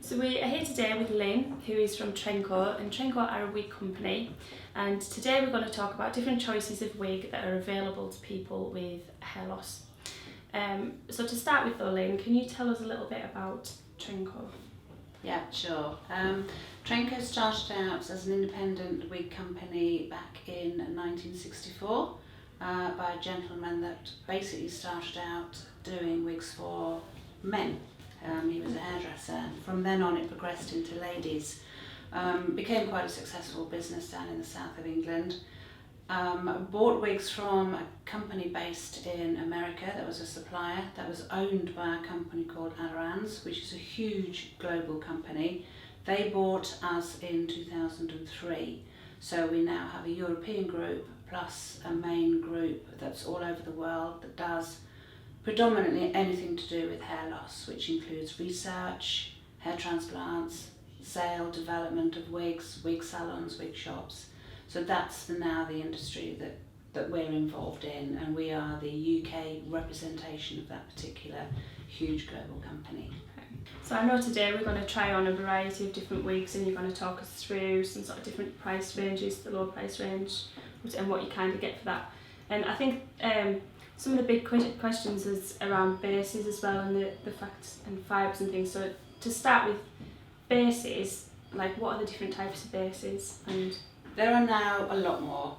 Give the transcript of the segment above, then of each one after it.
So we are here today with Lynn, who is from Trendco, and Trendco are a wig company, and today we're going to talk about different choices of wig that are available to people with hair loss. So to start with though, Lynn, can you tell us a little bit about Trendco? Yeah, sure. Trendco started out as an independent wig company back in 1964 by a gentleman that basically started out doing wigs for men. He was a hairdresser. From then on it progressed into ladies. Became quite a successful business down in the south of England. Bought wigs from a company based in America that was a supplier that was owned by a company called Alopecia, which is a huge global company. They bought us in 2003, so we now have a European group plus a main group that's all over the world that does predominantly anything to do with hair loss, which includes research, hair transplants, sale, development of wigs, wig salons, wig shops. So that's now the industry that we're involved in, and we are the UK representation of that particular huge global company. Okay. So I know today we're going to try on a variety of different wigs, and you're going to talk us through some sort of different price ranges, the low price range, and what you kind of get for that. And I think some of the big questions is around bases as well, and the facts and fibres and things. So to start with bases, like what are the different types of bases? And there are now a lot more,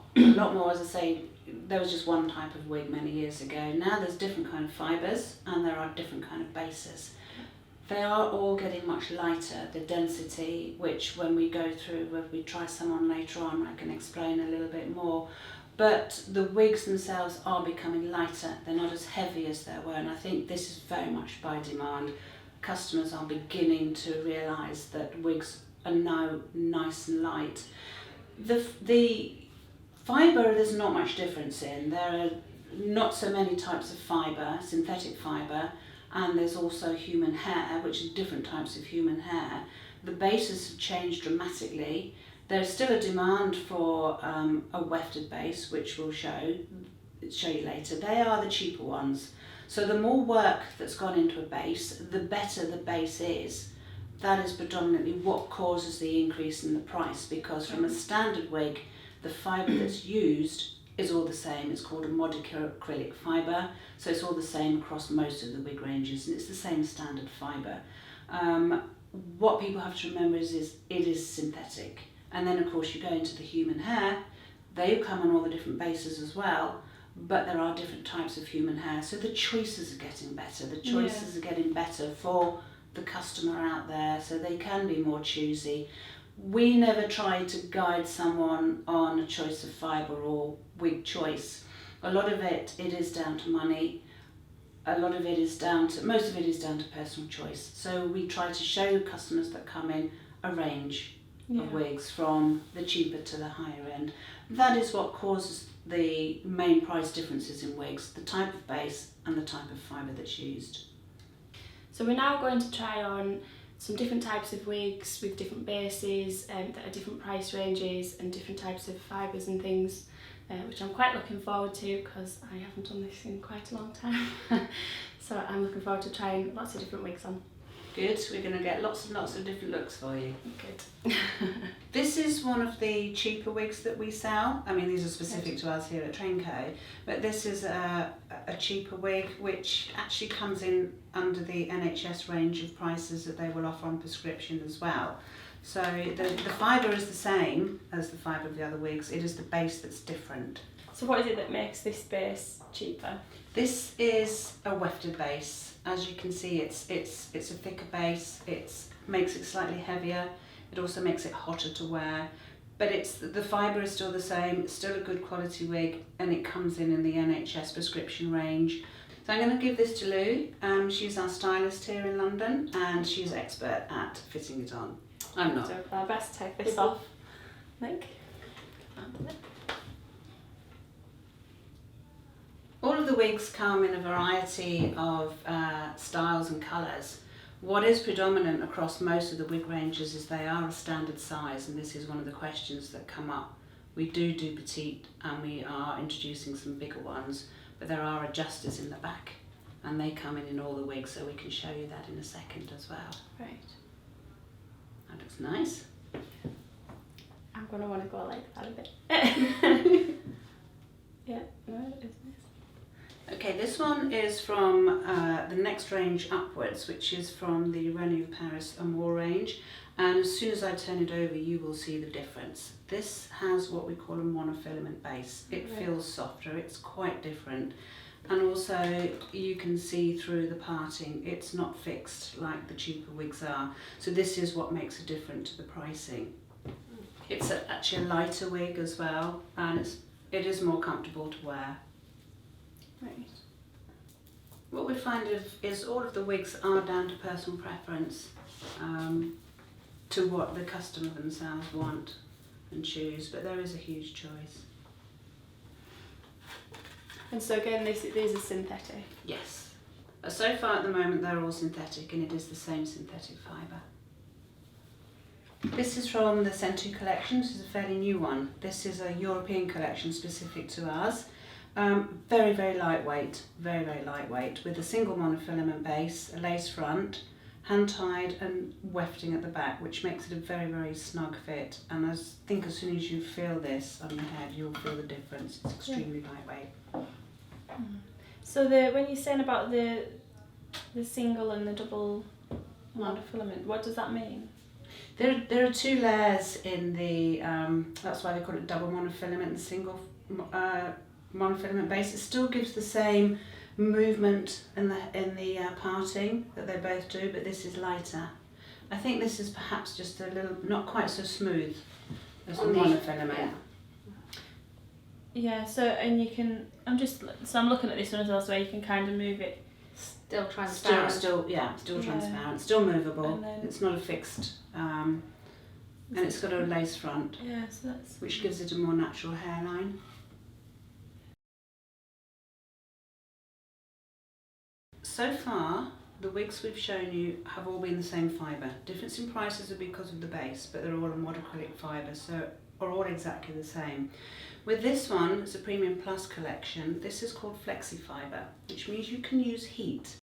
as I say. There was just one type of wig many years ago. Now there's different kind of fibres and there are different kind of bases. They are all getting much lighter, the density, which when we go through, when we try some on later on, I can explain a little bit more. But the wigs themselves are becoming lighter. They're not as heavy as they were, and I think this is very much by demand. Customers are beginning to realise that wigs are now nice and light. The fibre, there's not much difference in. There are not so many types of fibre, synthetic fibre, and there's also human hair, which are different types of human hair. The bases have changed dramatically. There's still a demand for a wefted base, which we'll show you later. They are the cheaper ones. So the more work that's gone into a base, the better the base is. That is predominantly what causes the increase in the price, because from a standard wig, the fibre that's used is all the same. It's called a monoacrylic fibre, so it's all the same across most of the wig ranges, and it's the same standard fibre. What people have to remember is it is synthetic. And then of course you go into the human hair, they come on all the different bases as well, but there are different types of human hair, so the choices are getting better. The choices are getting better for the customer out there, so they can be more choosy. We never try to guide someone on a choice of fibre or wig choice. A lot of it is down to money. Most of it is down to personal choice. So we try to show customers that come in a range of wigs from the cheaper to the higher end. That is what causes the main price differences in wigs, the type of base and the type of fibre that's used. so we're now going to try on some different types of wigs with different bases that are different price ranges and different types of fibres and things, which I'm quite looking forward to because I haven't done this in quite a long time. So I'm looking forward to trying lots of different wigs on. Good, we're going to get lots and lots of different looks for you. Good. This is one of the cheaper wigs that we sell. I mean, these are specific to us here at Trendco, but this is a cheaper wig which actually comes in under the NHS range of prices that they will offer on prescription as well. So the fibre is the same as the fibre of the other wigs, it is the base that's different. So what is it that makes this base cheaper? This is a wefted base. As you can see, it's a thicker base. It makes it slightly heavier. It also makes it hotter to wear. But the fibre is still the same. It's still a good quality wig, and it comes in the NHS prescription range. So I'm going to give this to Lou. She's our stylist here in London, and she's expert at fitting it on. I'm not. So I best take this off. Like. All of the wigs come in a variety of styles and colours. What is predominant across most of the wig ranges is they are a standard size, and this is one of the questions that come up. We do petite, and we are introducing some bigger ones, but there are adjusters in the back, and they come in all the wigs, so we can show you that in a second as well. Right. That's nice. I'm going to want to go like that a bit. Yeah, no, it is nice. Okay, this one is from the next range upwards, which is from the Renew Paris Amour range. And as soon as I turn it over, you will see the difference. This has what we call a monofilament base. It feels softer, it's quite different. And also you can see through the parting, it's not fixed like the cheaper wigs are. So this is what makes a difference to the pricing. It's actually a lighter wig as well, and it is more comfortable to wear. Right. What we find is all of the wigs are down to personal preference, to what the customer themselves want and choose, but there is a huge choice. And so again, these are synthetic. Yes. So far at the moment they're all synthetic, and it is the same synthetic fibre. This is from the Trendco collection. This is a fairly new one. This is a European collection specific to ours. Very, very lightweight, with a single monofilament base, a lace front, hand-tied and wefting at the back, which makes it a very, very snug fit. And I think as soon as you feel this on your head, you'll feel the difference. It's extremely lightweight. So when you're saying about the single and the double monofilament, what does that mean? There are two layers in the, that's why they call it double monofilament and single monofilament base. It still gives the same movement in the parting that they both do, but this is lighter. I think this is perhaps just a little, not quite so smooth as the monofilament. Yeah, so and you can, I'm looking at this one as well, so you can kind of move it. Still transparent. Still transparent, still movable. It's not a fixed, and it's got a lace front. Yeah, so which gives it a more natural hairline. So far, the wigs we've shown you have all been the same fibre. Difference in prices are because of the base, but they're all a mod acrylic fibre, so are all exactly the same. With this one, it's a Premium Plus collection. This is called Flexi Fibre, which means you can use heat